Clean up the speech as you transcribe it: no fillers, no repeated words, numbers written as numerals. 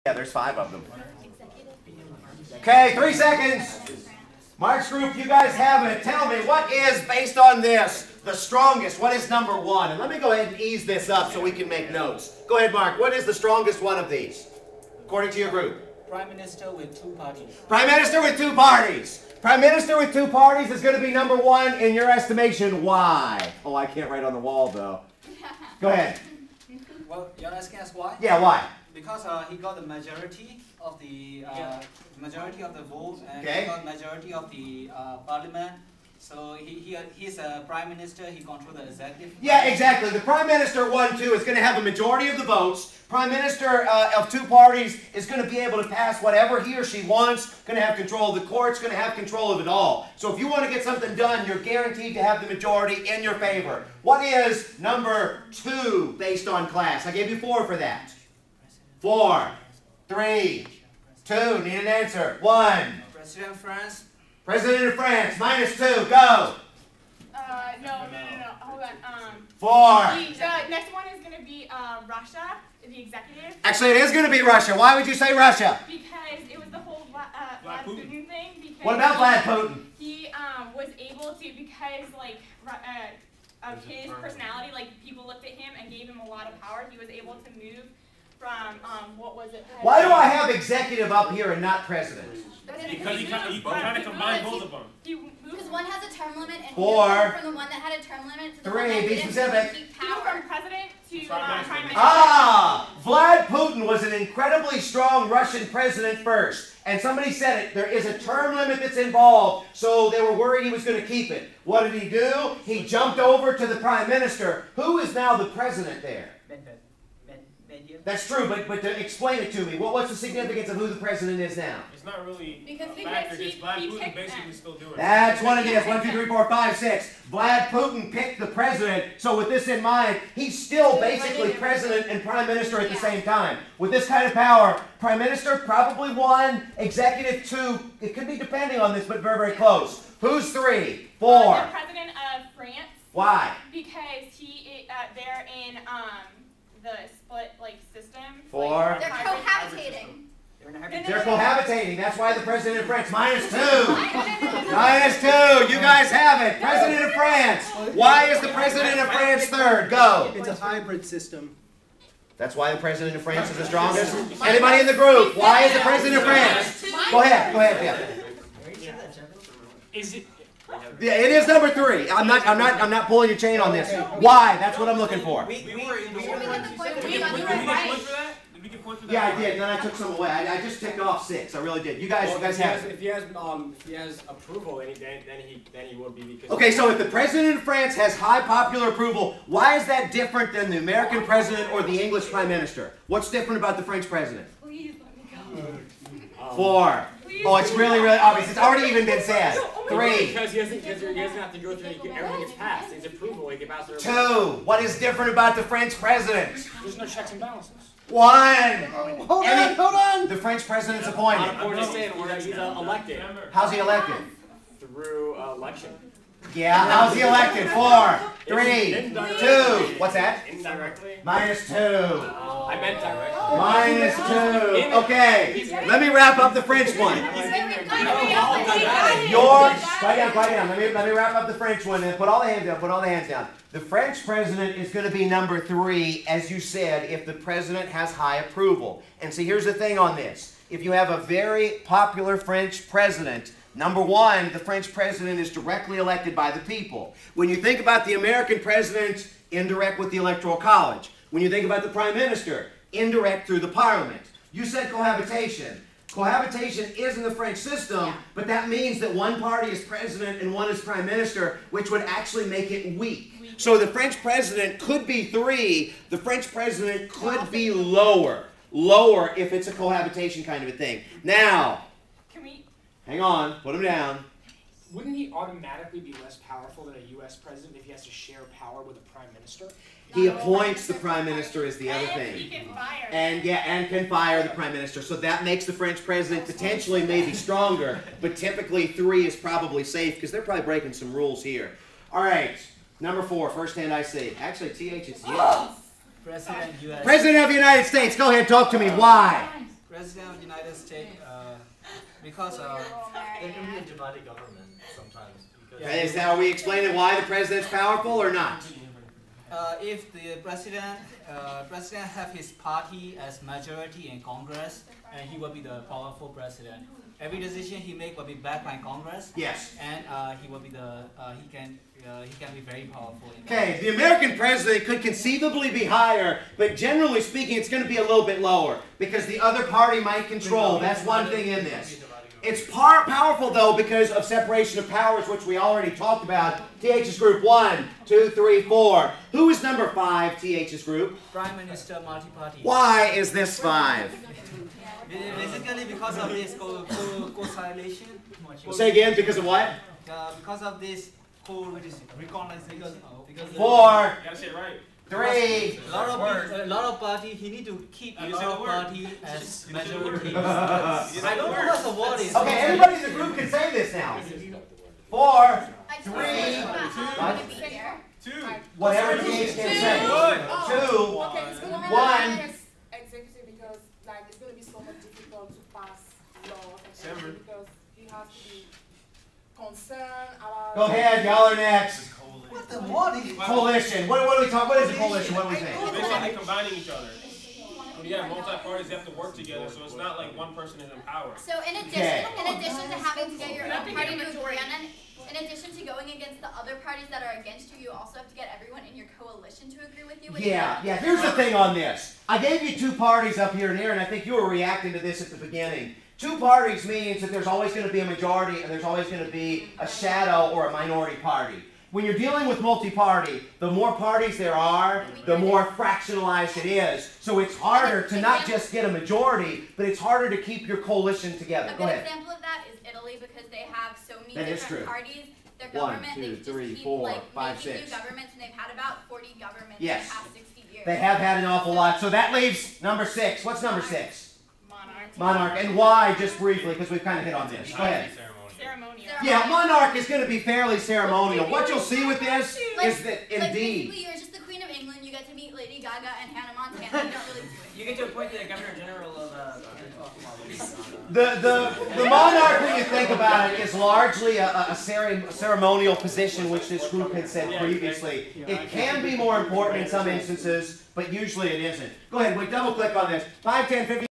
Yeah, there's 5 of them. Okay, 3 seconds. March group, you guys have it. Tell me, what is, based on this, the strongest? What is number 1? And let me go ahead and ease this up so we can make notes. Go ahead, Mark. What is the strongest one of these, according to your group? Prime Minister with 2 parties. Prime Minister with 2 parties. Prime Minister with 2 parties is going to be number 1 in your estimation. Why? Oh, I can't write on the wall, though. Go ahead. Well, you're asking us why? Yeah, why? Because he got the majority of the vote, and okay. He got majority of the parliament. So he's a prime minister. He controls the executive. Yeah, exactly. The prime minister 1-2 is going to have a majority of the votes. Prime minister of 2 parties is going to be able to pass whatever he or she wants. Going to have control of the courts. Going to have control of it all. So if you want to get something done, you're guaranteed to have the majority in your favor. What is number 2 based on class? I gave you 4 for that. 4, 3, 2. Need an answer. 1. President of France. President of France. -2. Go. No. Hold on. 4. The next one is going to be Russia, the executive. Actually, it is going to be Russia. Why would you say Russia? Because it was the whole Vlad Putin thing. Because what about Vlad Putin? He was able to, because of his personality, people looked at him and gave him a lot of power. He was able to move from, what was it? Why do I have executive up here and not president? Because you trying to combine both of them. Because one has a term limit, and 4, from the one that had a term limit to the 3, one that be didn't specific. keep He went power. from president to prime minister. Ah! Vlad Putin was an incredibly strong Russian president first. And somebody said it, there is a term limit that's involved, so they were worried he was going to keep it. What did he do? He jumped over to the prime minister. Who is now the president there? That's true, but to explain it to me, what's the significance of who the president is now? It's not really Because factor. he It's Vlad Putin picked basically them. still doing it. That's what it is. 1, 2, 3, 4, 5, 6. Vlad Putin picked the president. So with this in mind, he's still basically president and prime minister at the same time. With this kind of power, prime minister probably 1, executive 2. It could be depending on this, but very, very close. Who's 3? 4. The president of France. Why? Because they're in the split system. 4. They're cohabitating. They're cohabitating. That's why the president of France. -2. -2. You guys have it. President of France. Why is the president of France 3rd? Go. It's a hybrid system. That's why the president of France is the strongest. Anybody in the group? Why is the president of France? Go ahead. Go ahead. Yeah. Is it? Yeah, it is number 3. I'm not pulling your chain on this. Why? That's what I'm looking for. We were in the Should we get the point for Did we get point for that? Did we get point for that? Yeah, I did. And then I took some away. I just ticked off 6. I really did. You guys have it. If he has approval, then he will be because. Okay, so if the president of France has high popular approval, why is that different than the American president or the English prime minister? What's different about the French president? Please let me go. 4. Oh, it's really, really obvious. It's already even been said. 3. Because he doesn't have to go through everything gets passed. His approval, he can pass it. 2. What is different about the French president? There's no checks and balances. 1. Hold on. The French president's appointed. I'm just saying, he's elected How's he elected? through election. Yeah, how's he elected? 4, 3, 2. What's that? Indirectly. -2. I meant directly. -2. Okay, let me wrap up the French one. Quiet down. Let me wrap up the French one and put all the hands down. Put all the hands down. The French president is going to be number 3, as you said, if the president has high approval. And see, here's the thing on this. If you have a very popular French president, number 1, the French president is directly elected by the people. When you think about the American president, indirect with the Electoral College. When you think about the prime minister, indirect through the parliament. You said cohabitation. Cohabitation is in the French system, but that means that one party is president and one is prime minister, which would actually make it weak. So the French president could be 3. The French president could be lower. Lower if it's a cohabitation kind of a thing. Now, Can we? hang on. Put him down. Wouldn't he automatically be less powerful than a U.S. president if he has to share power with a prime minister? He appoints the prime minister is the other And he thing. can fire. And can fire the prime minister. So that makes the French president potentially maybe stronger, but typically 3 is probably safe because they're probably breaking some rules here. All right, number 4, first hand I see. Actually, TH, it's you. President, US. President of the United States, go ahead, talk to me. Why? President of the United States, because There can be a divided government sometimes. Because Is that, are we explaining why the president's powerful or not? if the president have his party as majority in Congress, and he will be the powerful president. Every decision he make will be backed by Congress. Yes. And he will be the he can be very powerful. Okay, the American president could conceivably be higher, but generally speaking, it's going to be a little bit lower because the other party might control. That's one thing in this. It's powerful though because of separation of powers, which we already talked about. TH's group 1, 2, 3, 4. Who is number 5? TH's group. Prime Minister multi-party. Why is this 5? Basically because of this co-coalition. Say again, because of what? Because of this reconnaissance. 4, You gotta say it right. 3. A lot of party. He need to keep a lot of party as majority. I don't know what the word is. Okay, everybody in the group can say this now. 4, 3, whatever TH can say. 2, Okay, it's gonna be 1. executive because like it's gonna be so much difficult to pass laws and everything because you have to be concerned about. Go ahead, y'all are next. What the what? Coalition. What do we talk? What is a coalition? What do we think? Basically combining each other. When you have multi-parties, they have to work together, so it's not like one person is in power. So in addition to having to get your own party to agree on it, in addition to going against the other parties that are against you, you also have to get everyone in your coalition to agree with you. Yeah. Here's the thing on this. I gave you 2 parties up here and here, and I think you were reacting to this at the beginning. 2 parties means that there's always going to be a majority and there's always going to be a shadow or a minority party. When you're dealing with multi-party, the more parties there are, the more fractionalized it is. So it's harder to not just get a majority, but it's harder to keep your coalition together. Go ahead. A good example of that is Italy because they have so many That is different true. parties. Their 1, government, 2, they've 3, just 4, keep, 5, making 6. new governments, and they've had about 40 governments Yes. in the past 60 years. They have had an awful lot. So that leaves number 6. What's number 6? Monarch. Monarch. And why, just briefly, because we've kind of hit on this. Go ahead. Ceremonial. Yeah, monarch is going to be fairly ceremonial. What you'll see with this is that indeed. Basically, you're just the Queen of England. You get to meet Lady Gaga and Hannah Montana. You don't really do it. You get to appoint the Governor General of The monarch, when you think about it, is largely a ceremonial position, which this group had said previously. It can be more important in some instances, but usually it isn't. Go ahead, we double click on this. 5, 10, 15.